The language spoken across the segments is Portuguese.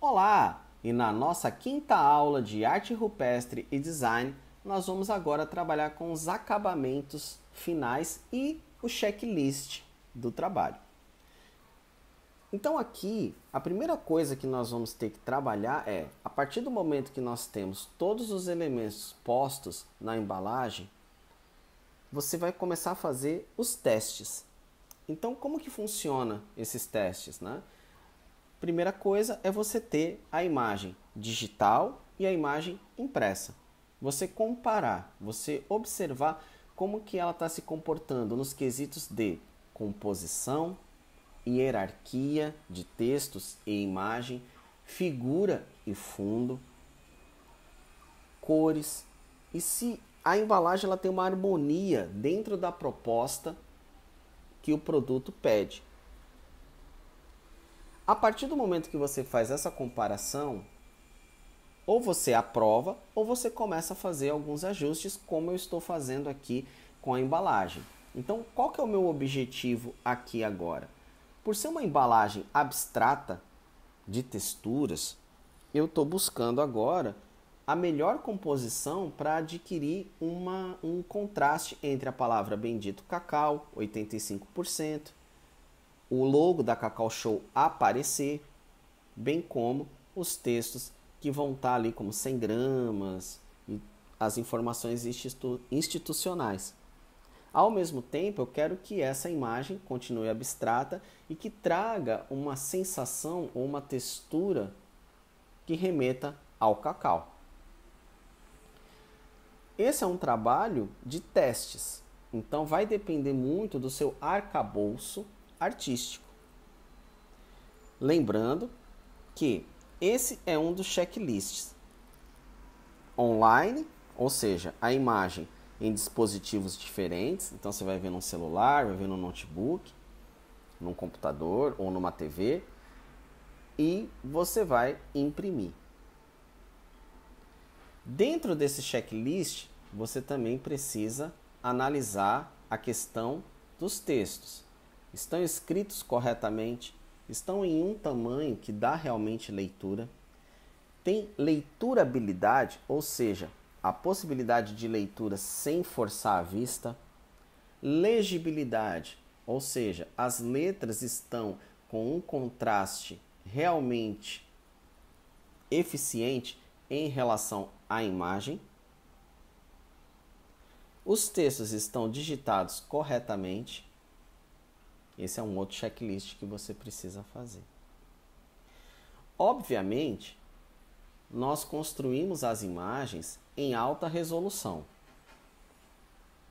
Olá! E na nossa quinta aula de arte rupestre e design, nós vamos agora trabalhar com os acabamentos finais e o checklist do trabalho. Então aqui, a primeira coisa que nós vamos ter que trabalhar é, a partir do momento que nós temos todos os elementos postos na embalagem, você vai começar a fazer os testes. Então, como que funciona esses testes, né? Primeira coisa é você ter a imagem digital e a imagem impressa. Você comparar, você observar como que ela está se comportando nos quesitos de composição, hierarquia de textos e imagem, figura e fundo, cores e se a embalagem ela tem uma harmonia dentro da proposta que o produto pede. A partir do momento que você faz essa comparação, ou você aprova ou você começa a fazer alguns ajustes, como eu estou fazendo aqui com a embalagem. Então, qual que é o meu objetivo aqui agora? Por ser uma embalagem abstrata de texturas, eu estou buscando agora a melhor composição para adquirir um contraste entre a palavra bendito cacau, 85%, o logo da Cacau Show aparecer, bem como os textos que vão estar ali como 100 gramas e as informações institucionais. Ao mesmo tempo, eu quero que essa imagem continue abstrata e que traga uma sensação ou uma textura que remeta ao cacau. Esse é um trabalho de testes, então vai depender muito do seu arcabouço artístico. Lembrando que esse é um dos checklists online, ou seja, a imagem em dispositivos diferentes. Então você vai ver num celular, vai ver no notebook, num computador ou numa TV e você vai imprimir. Dentro desse checklist, você também precisa analisar a questão dos textos. Estão escritos corretamente? Estão em um tamanho que dá realmente leitura? Tem leiturabilidade, ou seja, a possibilidade de leitura sem forçar a vista? Legibilidade, ou seja, as letras estão com um contraste realmente eficiente em relação à imagem? Os textos estão digitados corretamente? Esse é um outro checklist que você precisa fazer. Obviamente, nós construímos as imagens em alta resolução.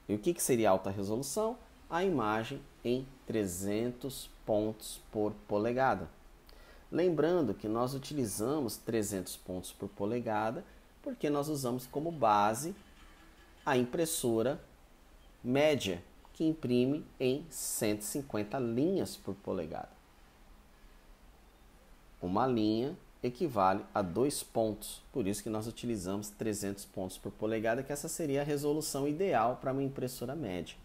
E o que seria alta resolução? A imagem em 300 pontos por polegada. Lembrando que nós utilizamos 300 pontos por polegada porque nós usamos como base a impressora média, que imprime em 150 linhas por polegada. Uma linha equivale a 2 pontos, por isso que nós utilizamos 300 pontos por polegada, que essa seria a resolução ideal para uma impressora média.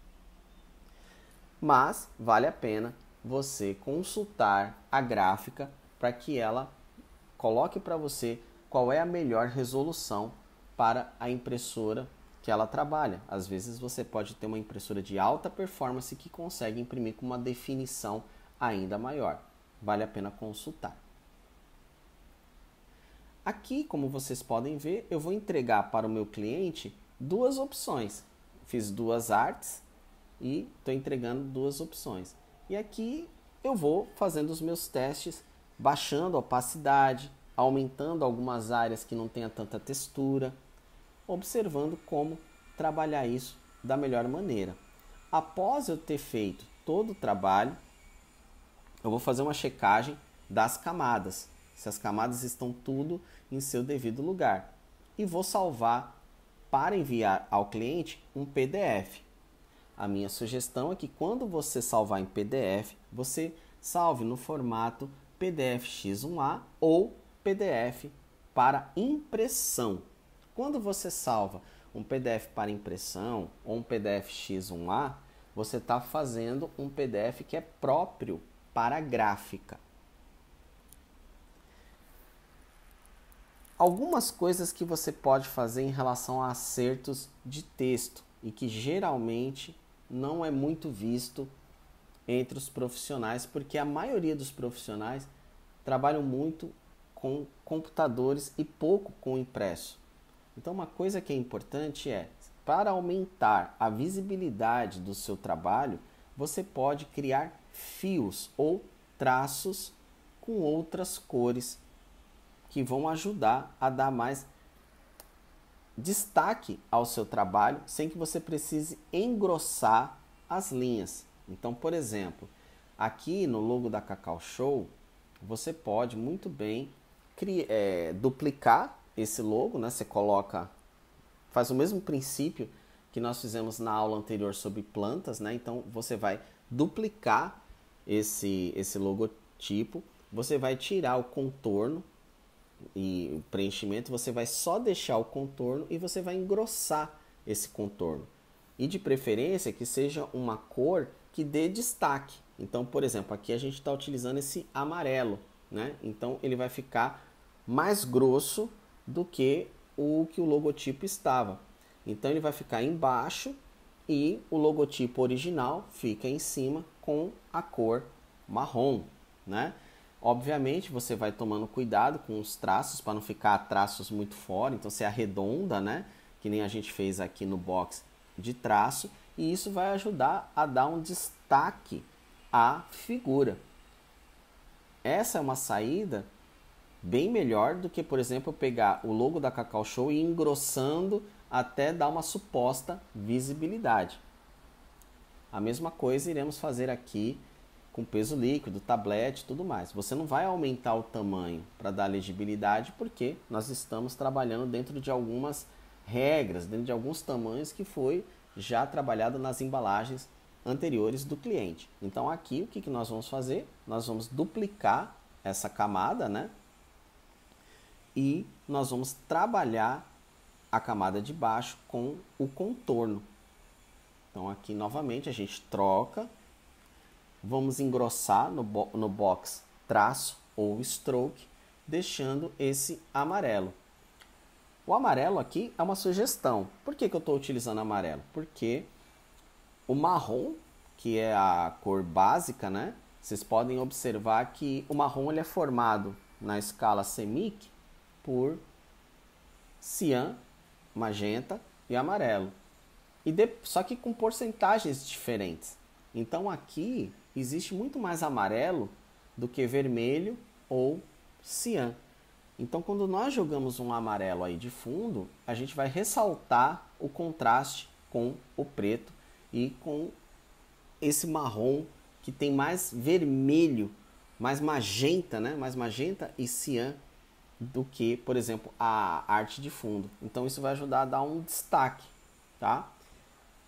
Mas vale a pena você consultar a gráfica para que ela coloque para você qual é a melhor resolução para a impressora que ela trabalha. Às vezes você pode ter uma impressora de alta performance que consegue imprimir com uma definição ainda maior. Vale a pena consultar. Aqui, como vocês podem ver, eu vou entregar para o meu cliente duas opções. Fiz duas artes e estou entregando duas opções. E aqui eu vou fazendo os meus testes, baixando a opacidade, aumentando algumas áreas que não tenha tanta textura, observando como trabalhar isso da melhor maneira. Após eu ter feito todo o trabalho, eu vou fazer uma checagem das camadas, se as camadas estão tudo em seu devido lugar. E vou salvar para enviar ao cliente um PDF. A minha sugestão é que quando você salvar em PDF, você salve no formato PDF X1A ou PDF para impressão. Quando você salva um PDF para impressão ou um PDF X1A, você está fazendo um PDF que é próprio para gráfica. algumas coisas que você pode fazer em relação a acertos de texto e que geralmente não é muito visto entre os profissionais, porque a maioria dos profissionais trabalham muito com computadores e pouco com impresso. Então, uma coisa que é importante é, para aumentar a visibilidade do seu trabalho, você pode criar fios ou traços com outras cores que vão ajudar a dar mais destaque ao seu trabalho sem que você precise engrossar as linhas. Então, por exemplo, aqui no logo da Cacau Show, você pode muito bem duplicar esse logo, né? Você faz o mesmo princípio que nós fizemos na aula anterior sobre plantas, né? Então, você vai duplicar esse logotipo, você vai tirar o contorno e o preenchimento, você vai só deixar o contorno e você vai engrossar esse contorno. E de preferência que seja uma cor que dê destaque. Então, por exemplo, aqui a gente está utilizando esse amarelo, né? Então ele vai ficar mais grosso do que o logotipo estava. Então ele vai ficar embaixo e o logotipo original fica em cima com a cor marrom, né? Obviamente você vai tomando cuidado com os traços para não ficar traços muito fora, então você arredonda, né? Que nem a gente fez aqui no box de traço, e isso vai ajudar a dar um destaque à figura. Essa é uma saída bem melhor do que, por exemplo, pegar o logo da Cacau Show e ir engrossando até dar uma suposta visibilidade. A mesma coisa iremos fazer aqui com peso líquido, tablet e tudo mais. Você não vai aumentar o tamanho para dar legibilidade, porque nós estamos trabalhando dentro de algumas regras, dentro de alguns tamanhos que foi já trabalhado nas embalagens anteriores do cliente. Então aqui o que nós vamos fazer? Nós vamos duplicar essa camada, né? E nós vamos trabalhar a camada de baixo com o contorno. Então aqui novamente a gente troca, vamos engrossar no box traço ou stroke, deixando esse amarelo. O amarelo aqui é uma sugestão. Por que eu estou utilizando amarelo? Porque o marrom, que é a cor básica, né? Vocês podem observar que o marrom ele é formado na escala CMYK por cian, magenta e amarelo. Só que com porcentagens diferentes. Então aqui existe muito mais amarelo do que vermelho ou cian. Então quando nós jogamos um amarelo aí de fundo, a gente vai ressaltar o contraste com o preto e com esse marrom que tem mais vermelho, mais magenta, né? Mais magenta e cian do que, por exemplo, a arte de fundo. Então isso vai ajudar a dar um destaque, tá?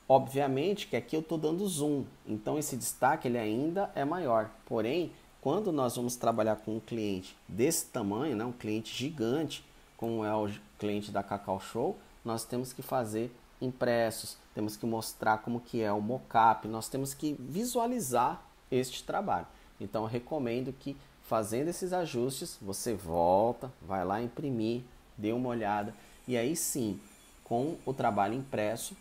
Obviamente que aqui eu estou dando zoom, então esse destaque ele ainda é maior. Porém, quando nós vamos trabalhar com um cliente desse tamanho, né, um cliente gigante, como é o cliente da Cacau Show, nós temos que fazer impressos, temos que mostrar como que é o mockup, nós temos que visualizar este trabalho. Então eu recomendo que fazendo esses ajustes, você volta, vai lá imprimir, dê uma olhada e aí sim, com o trabalho impresso,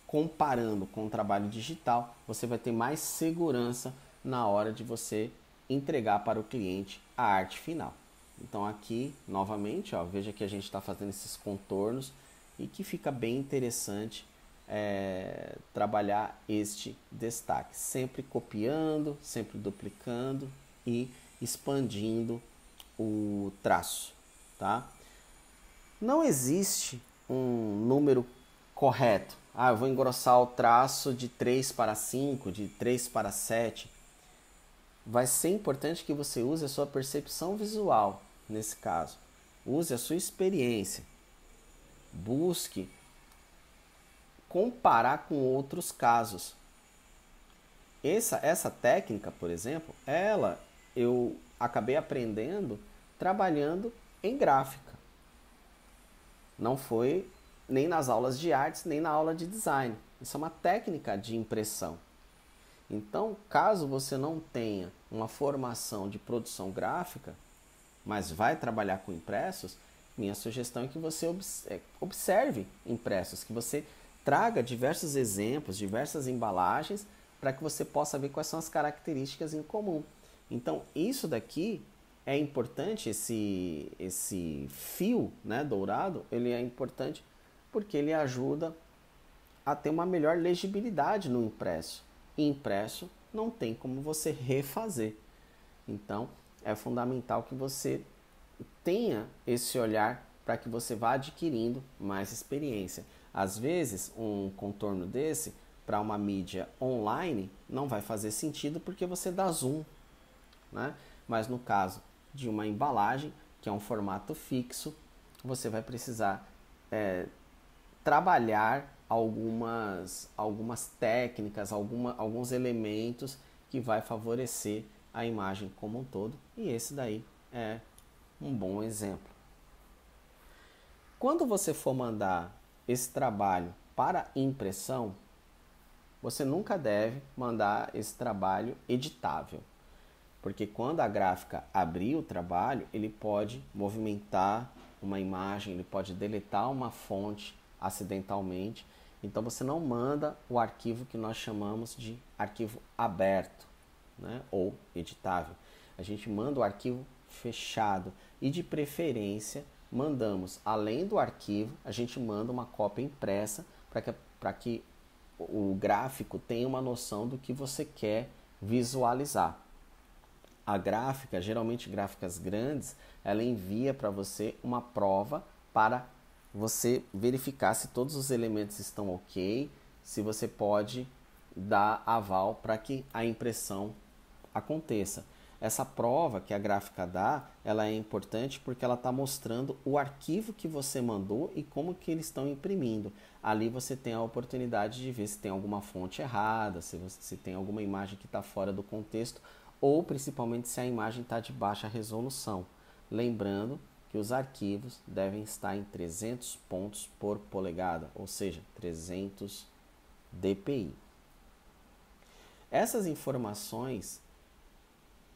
comparando com o trabalho digital, você vai ter mais segurança na hora de você entregar para o cliente a arte final. Então aqui, novamente, ó, veja que a gente está fazendo esses contornos e que fica bem interessante trabalhar este destaque. Sempre copiando, sempre duplicando e expandindo o traço. Tá? Não existe um número correto. Eu vou engrossar o traço de 3 para 5, de 3 para 7. Vai ser importante que você use a sua percepção visual nesse caso. Use a sua experiência. Busque comparar com outros casos. Essa técnica, por exemplo, eu acabei aprendendo trabalhando em gráfica. Não foi nem nas aulas de artes, nem na aula de design. Isso é uma técnica de impressão. Então, caso você não tenha uma formação de produção gráfica, mas vai trabalhar com impressos, minha sugestão é que você observe impressos, que você traga diversos exemplos, diversas embalagens, para que você possa ver quais são as características em comum. Então, isso daqui é importante, esse fio, né, dourado, ele é importante porque ele ajuda a ter uma melhor legibilidade no impresso. E impresso não tem como você refazer. Então, é fundamental que você tenha esse olhar para que você vá adquirindo mais experiência. Às vezes, um contorno desse para uma mídia online não vai fazer sentido porque você dá zoom, né? Mas no caso de uma embalagem, que é um formato fixo, você vai precisar trabalhar algumas técnicas, alguns elementos que vai favorecer a imagem como um todo, e esse daí é um bom exemplo. Quando você for mandar esse trabalho para impressão, você nunca deve mandar esse trabalho editável, porque quando a gráfica abrir o trabalho, ele pode movimentar uma imagem, ele pode deletar uma fonte acidentalmente. Então você não manda o arquivo que nós chamamos de arquivo aberto, né, ou editável. A gente manda o arquivo fechado e, de preferência, mandamos, além do arquivo, a gente manda uma cópia impressa para que o gráfico tenha uma noção do que você quer visualizar. A gráfica, geralmente gráficas grandes, ela envia para você uma prova para você verificar se todos os elementos estão ok, se você pode dar aval para que a impressão aconteça. Essa prova que a gráfica dá, ela é importante porque ela está mostrando o arquivo que você mandou e como que eles estão imprimindo. Ali você tem a oportunidade de ver se tem alguma fonte errada, se tem alguma imagem que está fora do contexto, ou principalmente se a imagem está de baixa resolução. Lembrando que os arquivos devem estar em 300 pontos por polegada, ou seja, 300 dpi. Essas informações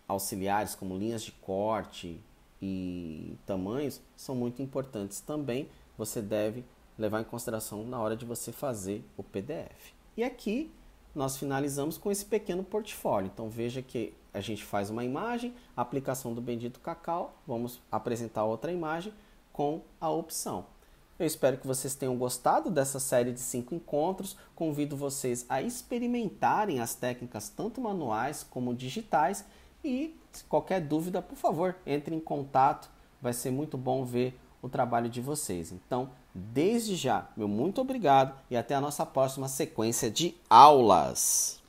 auxiliares, como linhas de corte e tamanhos, são muito importantes também. Você deve levar em consideração na hora de você fazer o PDF. E aqui nós finalizamos com esse pequeno portfólio. Então veja que a gente faz uma imagem, a aplicação do Bendito Cacau, vamos apresentar outra imagem com a opção. Eu espero que vocês tenham gostado dessa série de 5 encontros. Convido vocês a experimentarem as técnicas tanto manuais como digitais. E se qualquer dúvida, por favor, entre em contato. Vai ser muito bom ver o trabalho de vocês. Então, desde já, meu muito obrigado e até a nossa próxima sequência de aulas.